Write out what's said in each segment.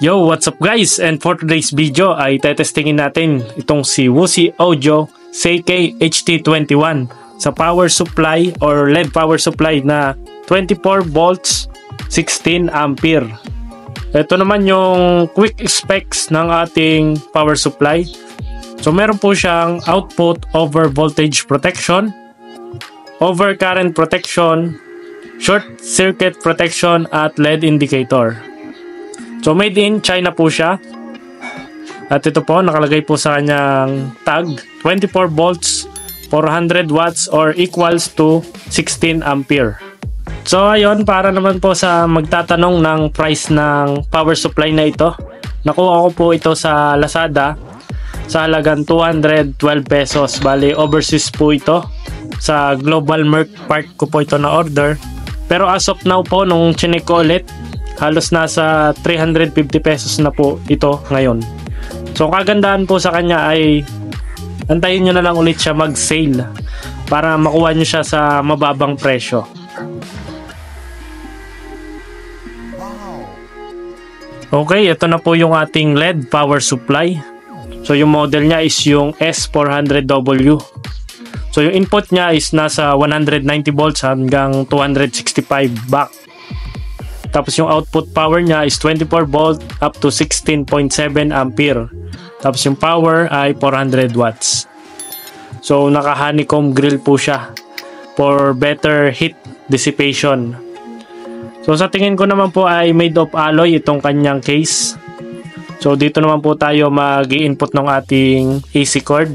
Yo, what's up guys? And for today's video ay tetestingin natin itong si Woosi Audio CK HT21 sa power supply or LED power supply na 24 volts 16 ampere. Ito naman yung quick specs ng ating power supply. So meron po siyang output over voltage protection, over current protection, short circuit protection at LED indicator. So made in China po siya. At ito po nakalagay po sa kanyang tag 24 volts 400 watts or equals to 16 ampere. So ayun, para naman po sa magtatanong ng price ng power supply na ito, nakuha ko po ito sa Lazada sa halagang 212 pesos. Bali overseas po ito. Sa Global Merc Park ko po ito na order. Pero as of now po, nung chinek ko ulit, halos nasa 350 pesos na po ito ngayon. So kagandahan po sa kanya ay antayin nyo na lang ulit siya mag-sale para makuha nyo siya sa mababang presyo. Okay, ito na po yung ating LED power supply. So yung model niya is yung S400W. So yung input niya is nasa 190 volts hanggang 265 back. Tapos yung output power niya is 24 volt up to 16.7 ampere. Tapos yung power ay 400 watts. So naka honeycomb grill po siya for better heat dissipation. So sa tingin ko naman po ay made of alloy itong kanyang case. So dito naman po tayo mag-i-input ng ating AC cord.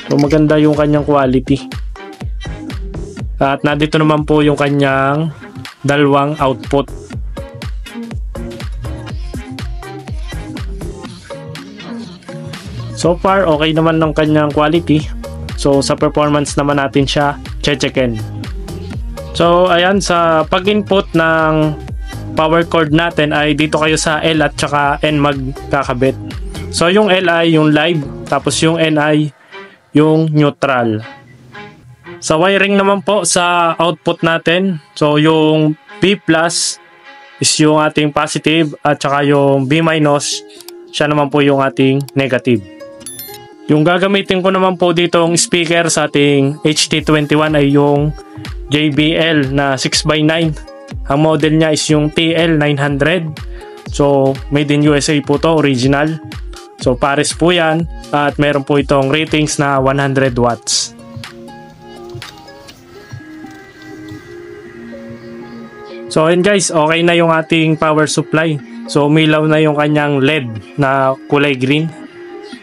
So maganda yung kanyang quality. At nandito naman po yung kanyang dalawang output. So far, okay naman ng kanyang quality. So sa performance naman natin siya checkin. So ayan, sa pag-input ng power cord natin ay dito kayo sa L at saka N magkakabit. So yung L ay yung live, tapos yung N ay yung neutral. Sa wiring naman po sa output natin, so yung B plus is yung ating positive at saka yung B minus, siya naman po yung ating negative. Yung gagamitin ko naman po ditong speaker sa ating HT21 ay yung JBL na 6x9. Ang model niya is yung TL900. So made in USA po to, original. So pares po yan at meron po itong ratings na 100 watts. So ayun guys, okay na yung ating power supply. So umilaw na yung kanyang LED na kulay green.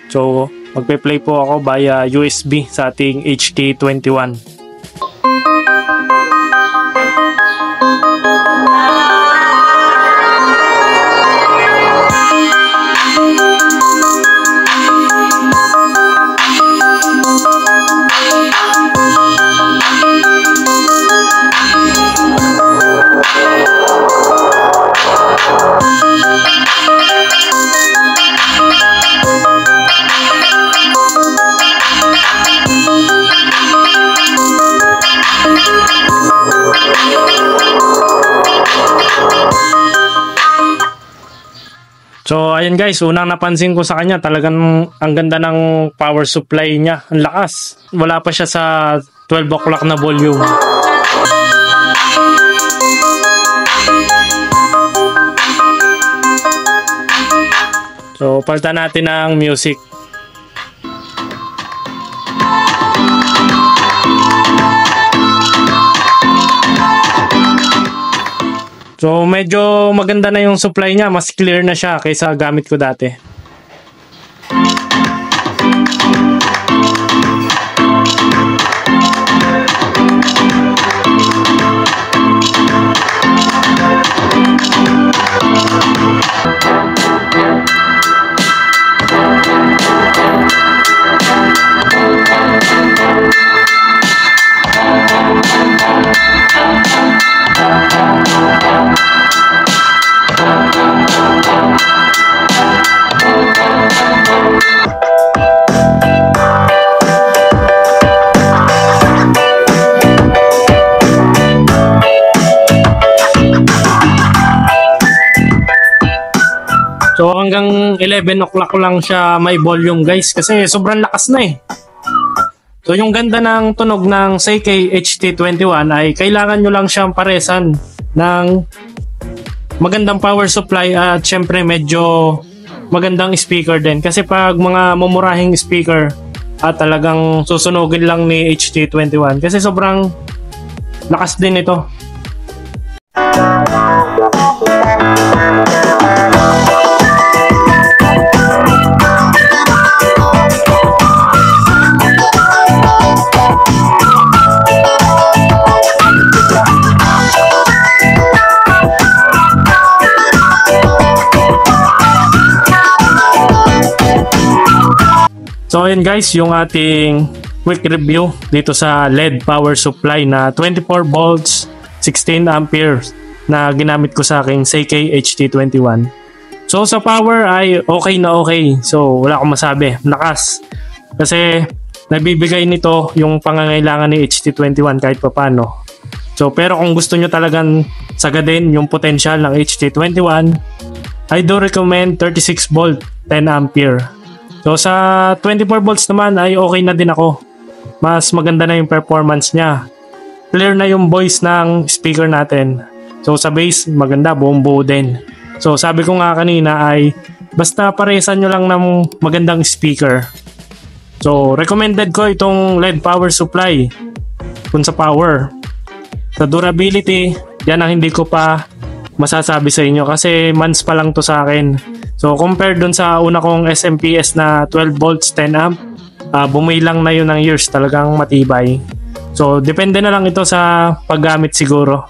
So magpe-play po ako via USB sa ating HT21. So ayun guys, unang napansin ko sa kanya, talagang ang ganda ng power supply niya, ang lakas. Wala pa siya sa 12 o'clock na volume. So palitan natin ng music. So medyo maganda na yung supply niya, mas clear na siya kaysa gamit ko dati. So hanggang 11 o'clock ko lang siya may volume guys kasi sobrang lakas na eh. So yung ganda ng tunog ng Seikei HT21 ay kailangan nyo lang siyang paresan ng magandang power supply at syempre medyo magandang speaker din. Kasi pag mga mumurahing speaker at talagang susunugin lang ni HT21 kasi sobrang lakas din ito. So ayun guys, yung ating quick review dito sa LED power supply na 24 volts 16 amperes na ginamit ko sa aking Seikei HT21. So sa power ay okay na okay. So wala akong masabi, lakas. Kasi nabibigay nito yung pangangailangan ni HT21 kahit papano. So pero kung gusto nyo talagang sagadin yung potential ng HT21, I do recommend 36 volt 10 ampere. So sa 24 volts naman ay okay na din ako. Mas maganda na yung performance niya. Clear na yung voice ng speaker natin. So sa bass maganda, buong buo din. So sabi ko nga kanina ay basta paresan nyo lang ng magandang speaker. So recommended ko itong LED power supply kung sa power. Sa durability, yan ang hindi ko pa masasabi sa inyo kasi months pa lang to sa akin. So compared dun sa una kong SMPS na 12 volts 10 amp, bumilang na yun ng years, talagang matibay. So depende na lang ito sa paggamit siguro.